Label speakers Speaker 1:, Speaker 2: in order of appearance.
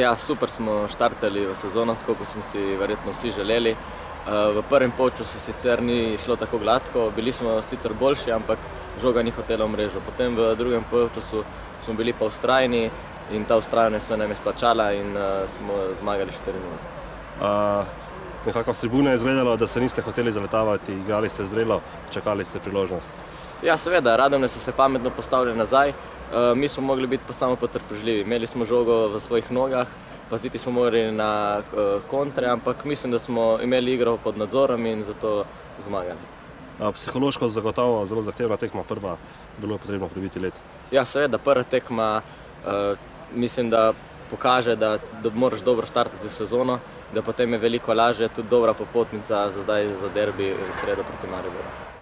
Speaker 1: Ja, super smo štartali v sezono, tako kot smo si verjetno vsi želeli. V prvem polčasu sicer ni šlo tako gladko, bili smo sicer boljši, ampak žoga ni hotela v mrežo. Potem v drugem polčasu smo bili pa vztrajni in ta vztrajnost se nam je splačala in smo zmagali 4:0.
Speaker 2: Nekako s tribune je izgledalo, da se niste hoteli zaletavati, igrali ste zrelo, čakali ste priložnost.
Speaker 1: Ja, seveda, Radomlje so se pametno postavili nazaj, mi smo mogli biti pa samo potrpežljivi. Imeli smo žogo v svojih nogah, paziti smo morali na kontre, ampak mislim, da smo imeli igro pod nadzorom in zato zmagali.
Speaker 2: Psihološko zagotovo zelo zahtevna tekma, prva bilo je potrebno prebiti led.
Speaker 1: Ja, seveda, prva tekma mislim, da pokaže, da moraš dobro štartati v sezono, da potem je veliko lažje, tudi dobra popotnica za zdaj za derbi v sredo proti Mariboru.